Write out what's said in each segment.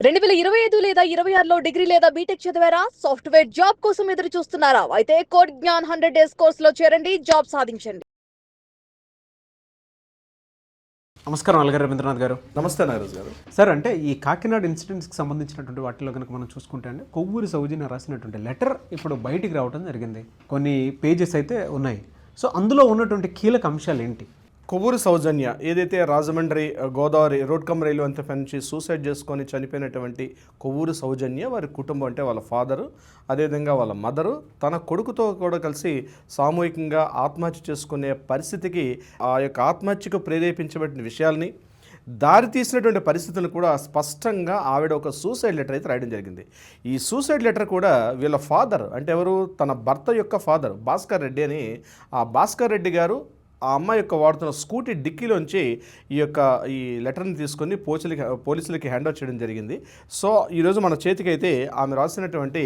2025 లేదా 26లో డిగ్రీ లేదా బీటెక్ చదివారా? సాఫ్ట్‌వేర్ జాబ్ కోసం ఎదురు చూస్తున్నారా? అయితే కోడ్ జ్ఞాన్ 100 డేస్ కోర్సులో చేరండి, జాబ్ సాధించండి. నమస్కారం అలగారు రవీంద్రనాథ్ గారు. నమస్తే నాగరాజు గారు. సార్, అంటే ఈ కాకినాడ ఇన్సిడెంట్స్కి సంబంధించినటువంటి వాటిలో కనుక మనం చూసుకుంటే అండి, కొవ్వూరి సౌజన్య రాసినటువంటి లెటర్ ఇప్పుడు బయటికి రావడం జరిగింది. కొన్ని పేజెస్ అయితే ఉన్నాయి. సో అందులో ఉన్నటువంటి కీలక అంశాలు ఏంటి? కొవ్వూరు సౌజన్య ఏదైతే రాజమండ్రి గోదావరి రోడ్ కమ్ రైలు అంత నుంచి సూసైడ్ చేసుకొని చనిపోయినటువంటి కొవ్వూరు సౌజన్య వారి కుటుంబం, అంటే వాళ్ళ ఫాదరు, అదేవిధంగా వాళ్ళ మదరు తన కొడుకుతో కూడా కలిసి సామూహికంగా ఆత్మహత్య చేసుకునే పరిస్థితికి ఆ యొక్క ఆత్మహత్యకు ప్రేరేపించబడిన విషయాల్ని, దారి తీసినటువంటి పరిస్థితులను కూడా స్పష్టంగా ఆవిడ ఒక సూసైడ్ లెటర్ అయితే రాయడం జరిగింది. ఈ సూసైడ్ లెటర్ కూడా వీళ్ళ ఫాదర్, అంటే ఎవరు, తన భర్త యొక్క ఫాదర్ భాస్కర్ రెడ్డి అని, ఆ భాస్కర్ రెడ్డి గారు ఆ అమ్మాయి యొక్క వాడుతున్న స్కూటీ డిక్కీలోంచి ఈ లెటర్ని తీసుకొని పోలీసులకి హ్యాండ్ ఓవర్ చేయడం జరిగింది. సో ఈరోజు మన చేతికైతే ఆమె రాసినటువంటి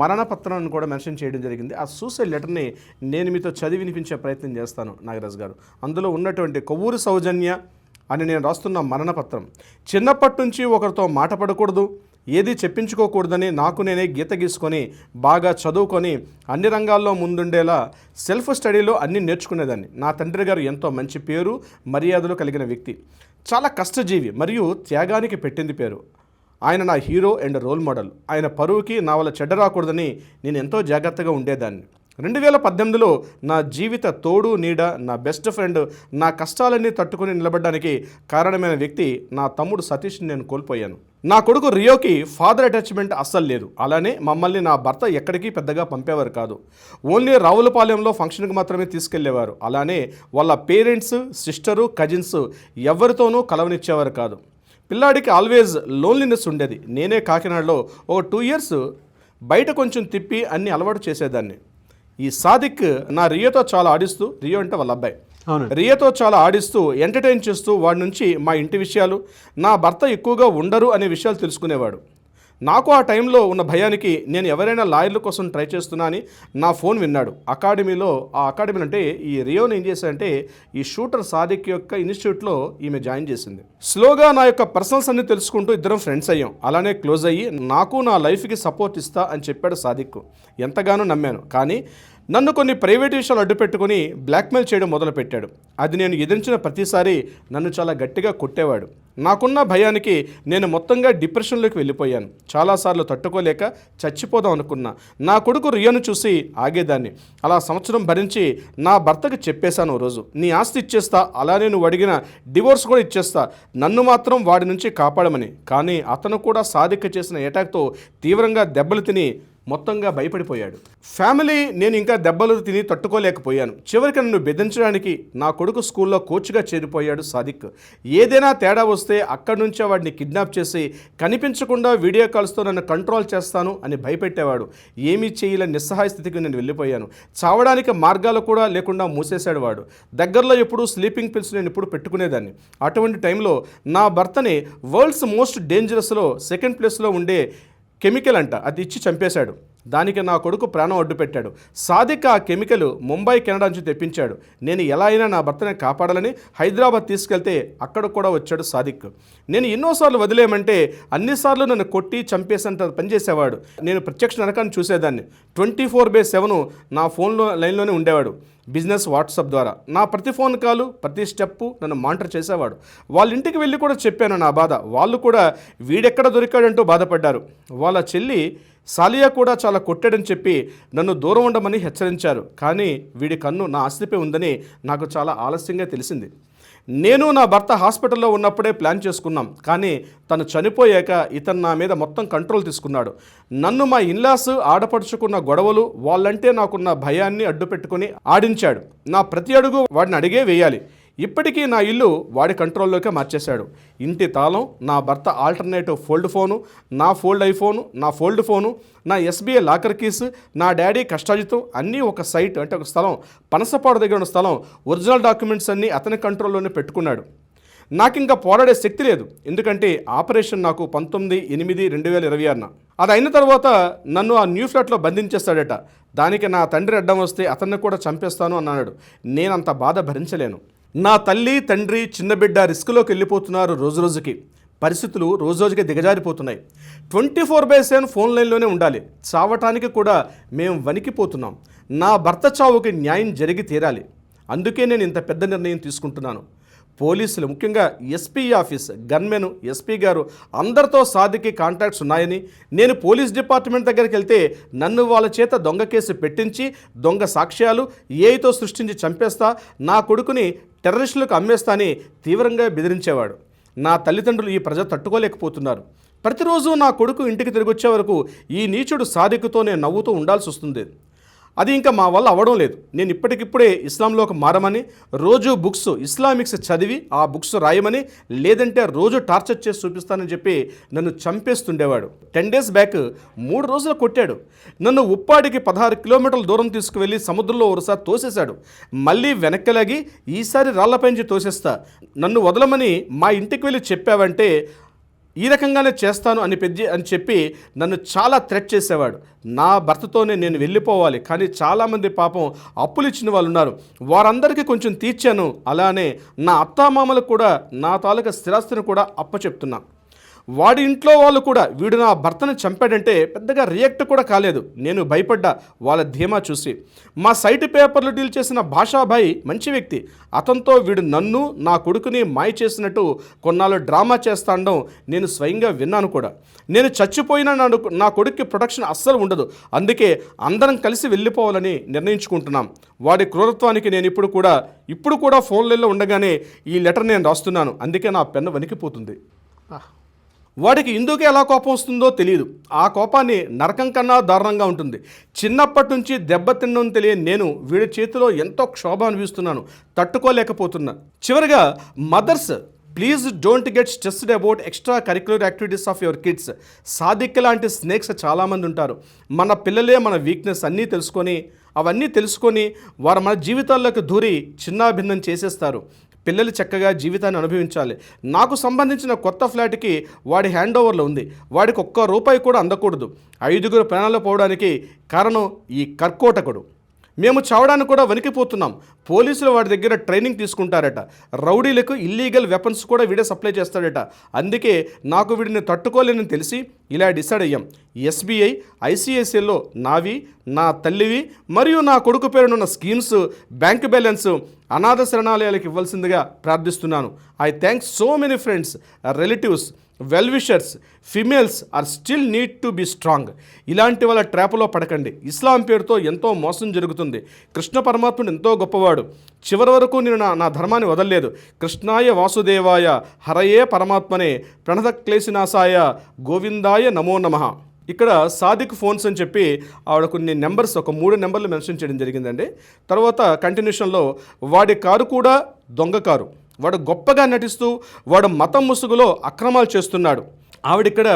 మరణపత్రాన్ని కూడా మెన్షన్ చేయడం జరిగింది. ఆ సూసైడ్ లెటర్ని నేను మీతో చదివి వినిపించే ప్రయత్నం చేస్తాను నాగరాజు గారు. అందులో ఉన్నటువంటి కొవ్వూరు సౌజన్య అని నేను రాస్తున్న మరణపత్రం: చిన్నప్పటి నుంచి ఒకరితో మాట పడకూడదు, ఏది చెప్పించుకోకూడదని నాకు నేనే గీత గీసుకొని బాగా చదువుకొని అన్ని రంగాల్లో ముందుండేలా సెల్ఫ్ స్టడీలో అన్నీ నేర్చుకునేదాన్ని. నా తండ్రి గారు ఎంతో మంచి పేరు మర్యాదలు కలిగిన వ్యక్తి, చాలా కష్టజీవి మరియు త్యాగానికి పెట్టింది పేరు. ఆయన నా హీరో అండ్ రోల్ మోడల్. ఆయన పరువుకి నా వల్ల చెడ్డ రాకూడదని నేను ఎంతో జాగ్రత్తగా ఉండేదాన్ని. 2018లో నా జీవిత తోడు నీడ, నా బెస్ట్ ఫ్రెండ్, నా కష్టాలన్నీ తట్టుకుని నిలబడడానికి కారణమైన వ్యక్తి నా తమ్ముడు సతీష్ని నేను కోల్పోయాను. నా కొడుకు రియోకి ఫాదర్ అటాచ్మెంట్ అస్సలు లేదు. అలానే మమ్మల్ని నా భర్త ఎక్కడికి పెద్దగా పంపేవారు కాదు. ఓన్లీ రావులపాలెంలో ఫంక్షన్కి మాత్రమే తీసుకెళ్లేవారు. అలానే వాళ్ళ పేరెంట్స్, సిస్టరు, కజిన్స్ ఎవరితోనూ కలవనిచ్చేవారు కాదు. పిల్లాడికి ఆల్వేజ్ లోన్లీనెస్ ఉండేది. నేనే కాకినాడలో ఒక 2 years బయట కొంచెం తిప్పి అన్ని అలవాటు చేసేదాన్ని. ఈ సాదిక్ నా రియోతో చాలా ఆడిస్తూ, రియో అంటే వాళ్ళ అబ్బాయి, రియోతో చాలా ఆడిస్తూ ఎంటర్టైన్ చేస్తూ వాడి నుంచి మా ఇంటి విషయాలు, నా భర్త ఎక్కువగా ఉండరు అనే విషయాలు తెలుసుకునేవాడు. నాకు ఆ టైంలో ఉన్న భయానికి నేను ఎవరైనా లాయర్ల కోసం ట్రై చేస్తున్నా అని నా ఫోన్ విన్నాడు. అకాడమీలో అంటే ఈ రియోని ఏం చేశాడంటే ఈ షూటర్ సాదిక్ యొక్క ఇన్స్టిట్యూట్లో ఈమె జాయిన్ చేసింది. స్లోగా నా యొక్క పర్సనల్స్ అన్ని తెలుసుకుంటూ ఇద్దరం ఫ్రెండ్స్ అయ్యాం. అలానే క్లోజ్ అయ్యి నాకు నా లైఫ్కి సపోర్ట్ ఇస్తా అని చెప్పాడు సాదిక్. ఎంతగానో నమ్మాను. కానీ నన్ను కొన్ని ప్రైవేట్ విషయాలు అడ్డుపెట్టుకుని బ్లాక్మెయిల్ చేయడం మొదలుపెట్టాడు. అది నేను ఎదిరించిన ప్రతిసారి నన్ను చాలా గట్టిగా కొట్టేవాడు. నాకున్న భయానికి నేను మొత్తంగా డిప్రెషన్లోకి వెళ్ళిపోయాను. చాలాసార్లు తట్టుకోలేక చచ్చిపోదాం అనుకున్నా. నా కొడుకు రియోను చూసి ఆగేదాన్ని. అలా సంవత్సరం భరించి నా భర్తకి చెప్పేశాను. రోజు నీ ఆస్తి ఇచ్చేస్తా, అలానే నువ్వు అడిగిన డివోర్స్ కూడా ఇచ్చేస్తా, నన్ను మాత్రం వాడి నుంచి కాపాడమని. కానీ అతను కూడా సాదిక్ చేసిన అటాక్తో తీవ్రంగా దెబ్బలు తిని మొత్తంగా భయపడిపోయాడు. ఫ్యామిలీ నేను ఇంకా దెబ్బలు తిని తట్టుకోలేకపోయాను. చివరికి నన్ను బెదిరించడానికి నా కొడుకు స్కూల్లో కోచ్గా చేరిపోయాడు సాదిక్. ఏదైనా తేడా వస్తే అక్కడి నుంచే వాడిని కిడ్నాప్ చేసి కనిపించకుండా వీడియో కాల్స్తో నన్ను కంట్రోల్ చేస్తాను అని భయపెట్టేవాడు. ఏమీ చేయలేని నిస్సహాయ స్థితికి నేను వెళ్ళిపోయాను. చావడానికి మార్గాలు కూడా లేకుండా మూసేశాడు వాడు. దగ్గరలో ఎప్పుడు స్లీపింగ్ పిల్స్ నేను ఇప్పుడు పెట్టుకునేదాన్ని. అటువంటి టైంలో నా భర్తని వరల్డ్స్ మోస్ట్ డేంజరస్లో 2nd ప్లేస్లో ఉండే కెమికల్ అంట, అది ఇచ్చి చంపేశాడు. దానికి నా కొడుకు ప్రాణం అడ్డు పెట్టాడు. సాదిక్ ఆ కెమికల్ ముంబై, కెనడా నుంచి తెప్పించాడు. నేను ఎలా అయినా నా భర్తని కాపాడాలని హైదరాబాద్ తీసుకెళ్తే అక్కడ కూడా వచ్చాడు సాదిక్. నేను ఎన్నోసార్లు వదిలేయమంటే అన్నిసార్లు నన్ను కొట్టి చంపేసేంత పనిచేసేవాడు. నేను ప్రత్యక్ష నరకాన్ని చూసేదాన్ని. 24/7 నా ఫోన్లో లైన్లోనే ఉండేవాడు. బిజినెస్ వాట్సాప్ ద్వారా నా ప్రతి ఫోన్ కాలు, ప్రతి స్టెప్పు నన్ను మానిటర్ చేసేవాడు. వాళ్ళ ఇంటికి వెళ్ళి కూడా చెప్పాను నా బాధ. వాళ్ళు కూడా వీడెక్కడ దొరికాడంటూ బాధపడ్డారు. వాళ్ళ చెల్లి సాలియా కూడా చాలా కొట్టాడని చెప్పి నన్ను దూరం ఉండమని హెచ్చరించారు. కానీ వీడి కన్ను నా ఆస్తిపై ఉందని నాకు చాలా ఆలస్యంగా తెలిసింది. నేను నా భర్త హాస్పిటల్లో ఉన్నప్పుడే ప్లాన్ చేసుకున్నాం. కానీ తను చనిపోయాక ఇతను నా మీద మొత్తం కంట్రోల్ తీసుకున్నాడు. నన్ను మా ఇన్లాస్ ఆడపడుచుకున్న గొడవలు, వాళ్ళంటే నాకున్న భయాన్ని అడ్డుపెట్టుకుని ఆడించాడు. నా ప్రతి అడుగు వాడిని అడిగే వేయాలి. ఇప్పటికీ నా ఇల్లు వాడి కంట్రోల్లోకే మార్చేశాడు. ఇంటి తాళం, నా భర్త ఆల్టర్నేటివ్ ఫోల్డ్ ఫోను, నా ఫోల్డ్ ఐఫోను, నా ఫోల్డ్ ఫోను, నా SBI లాకర్ కీస్, నా డాడీ కష్టాజితం అన్నీ ఒక సైట్, అంటే ఒక స్థలం, పనసపాడు దగ్గర ఉన్న స్థలం, ఒరిజినల్ డాక్యుమెంట్స్ అన్నీ అతని కంట్రోల్లోనే పెట్టుకున్నాడు. నాకు ఇంకా పోరాడే శక్తి లేదు. ఎందుకంటే ఆపరేషన్ నాకు 19/8/2026. అది అయిన తర్వాత నన్ను ఆ న్యూ ఫ్లాట్లో బంధించేస్తాడట. దానికి నా తండ్రి అడ్డం వస్తే అతన్ని కూడా చంపేస్తాను అన్నాడు. నేనంత బాధ భరించలేను. నా తల్లి, తండ్రి, చిన్న బిడ్డ రిస్క్లోకి వెళ్ళిపోతున్నారు రోజురోజుకి. పరిస్థితులు రోజురోజుకి దిగజారిపోతున్నాయి. 24/7 ఫోన్ లైన్లోనే ఉండాలి. చావటానికి కూడా మేము వణికిపోతున్నాం. నా భర్త చావుకి న్యాయం జరిగి తీరాలి. అందుకే నేను ఇంత పెద్ద నిర్ణయం తీసుకుంటున్నాను. పోలీసులు, ముఖ్యంగా ఎస్పీ ఆఫీస్, గన్మెన్, ఎస్పీ గారు అందరితో సాదికి కాంటాక్ట్స్ ఉన్నాయని, నేను పోలీస్ డిపార్ట్మెంట్ దగ్గరికి వెళ్తే నన్ను వాళ్ళ చేత దొంగ కేసు పెట్టించి దొంగ సాక్ష్యాలు ఏఐతో సృష్టించి చంపేస్తా, నా కొడుకుని టెర్రరిస్టులకు అమ్మేస్తా అని తీవ్రంగా బెదిరించేవాడు. నా తల్లిదండ్రులు ఈ ప్రజ తట్టుకోలేకపోతున్నారు. ప్రతిరోజు నా కొడుకు ఇంటికి తిరిగి వచ్చే వరకు ఈ నీచుడు సాదికుతో నేను నవ్వుతూ ఉండాల్సి వస్తుంది. అది ఇంకా మా వల్ల అవ్వడం లేదు. నేను ఇప్పటికిప్పుడే ఇస్లాంలోకి మారమని, రోజు బుక్స్ ఇస్లామిక్స్ చదివి ఆ బుక్స్ రాయమని, లేదంటే రోజు టార్చర్ చేసి చూపిస్తానని చెప్పి నన్ను చంపేస్తుండేవాడు. 10 days బ్యాక్ 3 రోజులు కొట్టాడు. నన్ను ఉప్పాడికి 16 కిలోమీటర్ల దూరం తీసుకువెళ్ళి సముద్రంలో ఒకసారి తోసేశాడు. మళ్ళీ వెనక్కలాగి ఈసారి రాళ్లపైంచి తోసేస్తా, నన్ను వదలమని మా ఇంటికి వెళ్ళి చెప్పావంటే ఈ రకంగానే చేస్తాను అని చెప్పి నన్ను చాలా థ్రెట్ చేసేవాడు. నా భర్తతోనే నేను వెళ్ళిపోవాలి, కానీ చాలామంది పాపం అప్పులు ఇచ్చిన వాళ్ళు ఉన్నారు, వారందరికీ కొంచెం తీర్చాను. అలానే నా అత్తామామలకు కూడా నా తాలూకా స్థిరాస్తిని కూడా అప్పచెప్తున్నాను. వాడి ఇంట్లో వాళ్ళు కూడా వీడు నా భర్తను చంపాడంటే పెద్దగా రియాక్ట్ కూడా కాలేదు. నేను భయపడ్డా వాళ్ళ ధీమా చూసి. మా సైట్ పేపర్లు డీల్ చేసిన భాషాభాయ్ మంచి వ్యక్తి. అతనితో వీడు నన్ను, నా కొడుకుని మాయ చేసినట్టు కొన్నాళ్ళు డ్రామా చేస్తాండం నేను స్వయంగా విన్నాను కూడా. నేను చచ్చిపోయినా నా కొడుక్కి ప్రొటెక్షన్ అస్సలు ఉండదు. అందుకే అందరం కలిసి వెళ్ళిపోవాలని నిర్ణయించుకుంటున్నాం. వాడి క్రూరత్వానికి నేను ఇప్పుడు కూడా ఫోన్లలో ఉండగానే ఈ లెటర్ నేను రాస్తున్నాను. అందుకే నా పెన్ను వణికిపోతుంది. వాడికి ఎందుకు ఎలా కోపం వస్తుందో తెలియదు. ఆ కోపాన్ని నరకం కన్నా దారుణంగా ఉంటుంది. చిన్నప్పటి నుంచి దెబ్బతిన్నని తెలియని నేను వీడి చేతిలో ఎంతో క్షోభ అనిపిస్తున్నాను, తట్టుకోలేకపోతున్నా. చివరిగా mothers, please don't get stressed about extracurricular activities of your kids. Sadiq లాంటి స్నేక్స్ చాలామంది ఉంటారు. మన పిల్లలే మన వీక్నెస్ అవన్నీ తెలుసుకొని వారు మన జీవితాల్లోకి దూరి చిన్నాభిన్నం చేసేస్తారు. పిల్లలు చక్కగా జీవితాన్ని అనుభవించాలి. నాకు సంబంధించిన కొత్త ఫ్లాట్కి వాడి హ్యాండ్ ఓవర్లో ఉంది. వాడికి ₹1 కూడా అందకూడదు. 5 ప్రాణాలు పోవడానికి కారణం ఈ కర్కోటకుడు. మేము చావడానికి కూడా వణికిపోతున్నాం. పోలీసులు వాడి దగ్గర ట్రైనింగ్ తీసుకుంటారట. రౌడీలకు ఇల్లీగల్ వెపన్స్ కూడా వీడే సప్లై చేస్తాడట. అందుకే నాకు వీడిని తట్టుకోలేని తెలిసి ఇలా డిసైడ్ అయ్యాం. SBI, ICICIలో నావి, నా తల్లివి మరియు నా కొడుకు పేరునున్న స్కీమ్స్, బ్యాంక్ బ్యాలెన్స్ అనాథ శరణాలయాలకు ఇవ్వాల్సిందిగా ప్రార్థిస్తున్నాను. I thanks so many friends, relatives, well wishers, females are still need to be strong. ఇలాంటి వాళ్ళ ట్రాప్లో పడకండి. ఇస్లాం పేరుతో ఎంతో మోసం జరుగుతుంది. కృష్ణ పరమాత్ముడు ఎంతో గొప్పవాడు. చివరి వరకు నేను నా ధర్మాన్ని వదలలేదు. కృష్ణాయ వాసుదేవాయ హరయే పరమాత్మనే ప్రణత క్లేశనాశాయ గోవిందాయ నమో నమః. ఇక్కడ సాదిక్ ఫోన్స్ అని చెప్పి ఆవిడ కొన్ని నెంబర్స్, ఒక 3 నెంబర్లు మెన్షన్ చేయడం జరిగిందండి. తర్వాత కంటిన్యూషన్లో వాడి కారు కూడా దొంగ కారు. వాడు గొప్పగా నటిస్తూ వాడు మతం ముసుగులో అక్రమాలు చేస్తున్నాడు. ఆవిడిక్కడ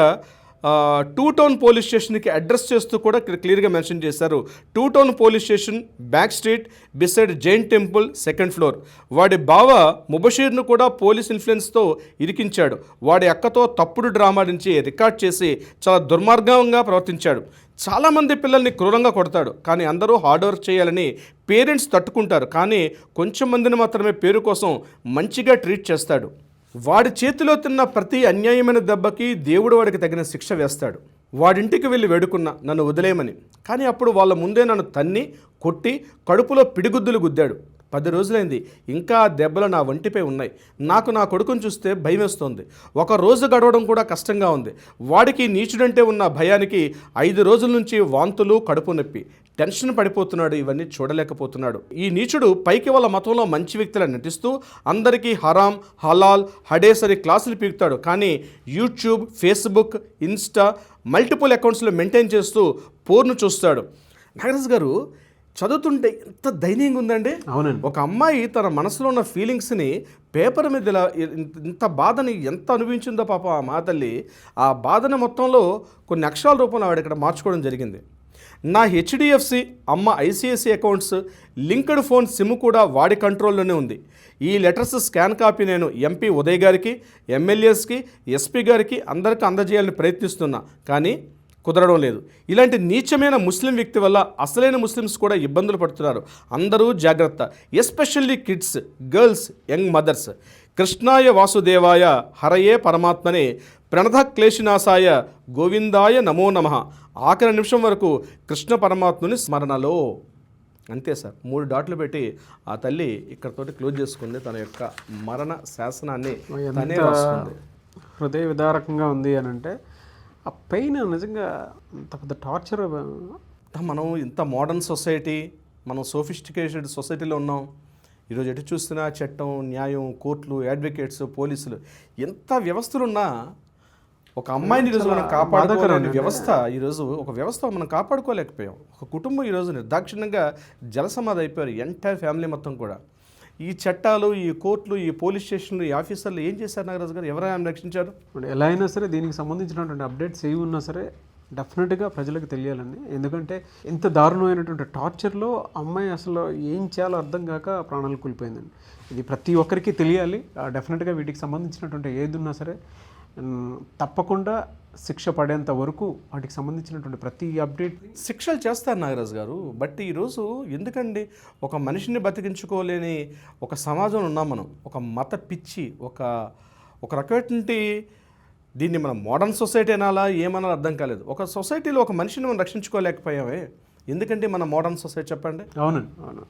2 టౌన్ పోలీస్ స్టేషన్కి అడ్రస్ చేస్తూ కూడా క్లియర్గా మెన్షన్ చేశారు. 2 town police station, back street, beside Jain temple, 2nd floor. వాడి బావ ముబషీర్ను కూడా పోలీస్ ఇన్ఫ్లుయెన్స్తో ఇరికించాడు. వాడి అక్కతో తప్పుడు డ్రామా నుంచి రికార్డ్ చేసి చాలా దుర్మార్గంగా ప్రవర్తించాడు. చాలామంది పిల్లల్ని క్రూరంగా కొడతాడు. కానీ అందరూ హార్డ్ వర్క్ చేయాలని పేరెంట్స్ తట్టుకుంటారు. కానీ కొంచెం మందిని మాత్రమే పేరు కోసం మంచిగా ట్రీట్ చేస్తాడు. వాడి చేతిలో తిన్న ప్రతి అన్యాయమైన దెబ్బకి దేవుడు వాడికి తగిన శిక్ష వేస్తాడు. వాడింటికి వెళ్ళి వేడుకున్నా నన్ను వదిలేయమని. కానీ అప్పుడు వాళ్ళ ముందే నన్ను తన్ని కొట్టి కడుపులో పిడిగుద్దులు గుద్దాడు. 10 రోజులైంది, ఇంకా దెబ్బలు నా వంటిపై ఉన్నాయి. నాకు నా కొడుకుని చూస్తే భయం వేస్తోంది. ఒక రోజు గడవడం కూడా కష్టంగా ఉంది. వాడికి నీచుడంటే ఉన్న భయానికి 5 రోజుల నుంచి వాంతులు, కడుపు నొప్పి, టెన్షన్ పడిపోతున్నాడు. ఇవన్నీ చూడలేకపోతున్నాడు. ఈ నీచుడు పైకి వాళ్ళ మతంలో మంచి వ్యక్తులా నటిస్తూ అందరికీ హరాం, హలాల్, హడేస్ అని క్లాసులు పీకుతాడు. కానీ యూట్యూబ్, ఫేస్బుక్, ఇన్స్టా మల్టిపుల్ అకౌంట్స్లో మెయింటైన్ చేస్తూ పోర్ను చూస్తాడు. నాగరాజు గారు చదువుతుంటే ఎంత దయనీయంగా ఉందండి. అవునండి. ఒక అమ్మాయి తన మనసులో ఉన్న ఫీలింగ్స్ని పేపర్ మీద ఇలా ఇంత బాధని ఎంత అనుభవించిందో పాప ఆ మా తల్లి. ఆ బాధని మొత్తంలో కొన్ని అక్షరాల రూపంలో ఆవిడ ఇక్కడ మార్చుకోవడం జరిగింది. నా HDFC, అమ్మ ICICI accounts, linked phone SIM కూడా వాడి కంట్రోల్లోనే ఉంది. ఈ లెటర్స్ స్కాన్ కాపీ నేను MP ఉదయ్ గారికి, MLAస్కి, SP గారికి అందరికీ అందజేయాలని ప్రయత్నిస్తున్నా, కానీ కుదరడం లేదు. ఇలాంటి నీచమైన ముస్లిం వ్యక్తి వల్ల అసలైన ముస్లిమ్స్ కూడా ఇబ్బందులు పడుతున్నారు. అందరూ జాగ్రత్త, especially kids, girls, young mothers. కృష్ణాయ వాసుదేవాయ హరయే పరమాత్మనే ప్రణత క్లేశినాశాయ గోవిందాయ నమో నమః. ఆఖరి నిమిషం వరకు కృష్ణ పరమాత్ముని స్మరణలో. అంతే సార్, 3 డాట్లు పెట్టి ఆ తల్లి ఇక్కడతోటి క్లోజ్ చేసుకుంది. తన యొక్క మరణ శాసనాన్ని తనే రాసుకుంది. హృదయ విదారకంగా ఉంది అని అంటే ఆ పెయిన్ నిజంగా అంత పెద్ద టార్చర్. మనం ఇంత మోడర్న్ సొసైటీ, మనం సోఫిస్టికేటెడ్ సొసైటీలో ఉన్నాం. ఈరోజు ఎటు చూస్తున్నా చట్టం, న్యాయం, కోర్టులు, అడ్వకేట్స్, పోలీసులు, ఎంత వ్యవస్థలున్నా ఒక అమ్మాయిని ఈరోజు మనం కాపాడుకోలేని వ్యవస్థ, ఈరోజు ఒక వ్యవస్థ మనం కాపాడుకోలేకపోయాం. ఒక కుటుంబం ఈరోజు నిర్దాక్షిణ్యంగా జలసమాధి అయిపోయారు, ఎంటైర్ ఫ్యామిలీ మొత్తం కూడా. ఈ చట్టాలు, ఈ కోర్టులు, ఈ పోలీస్ స్టేషన్లు, ఈ ఆఫీసర్లు ఏం చేశారు నాగరాజు గారు? ఎవరైనా రక్షించారు? ఎలా అయినా సరే దీనికి సంబంధించినటువంటి అప్డేట్స్ ఏవి ఉన్నా సరే డెఫినెట్గా ప్రజలకు తెలియాలండి. ఎందుకంటే ఇంత దారుణమైనటువంటి టార్చర్లో అమ్మాయి అసలు ఏం చేయాలో అర్థం కాక ప్రాణాలు కూలిపోయిందండి. ఇది ప్రతి ఒక్కరికి తెలియాలి. డెఫినెట్గా వీటికి సంబంధించినటువంటి ఏది ఉన్నా సరే తప్పకుండా శిక్ష పడేంత వరకు వాటికి సంబంధించినటువంటి ప్రతి అప్డేట్ శిక్షలు చేస్తారు నాగరాజు గారు. బట్ ఈరోజు ఎందుకండి ఒక మనిషిని బతికించుకోలేని ఒక సమాజంలో ఉన్నాం మనం. ఒక మత పిచ్చి, ఒక రకమైనటువంటి, దీన్ని మనం మోడర్న్ సొసైటీ అనాలా ఏమనాలో అర్థం కాలేదు. ఒక సొసైటీలో ఒక మనిషిని మనం రక్షించుకోలేకపోయామే. ఎందుకంటే మన మోడర్న్ సొసైటీ చెప్పండి. అవునండి, అవును.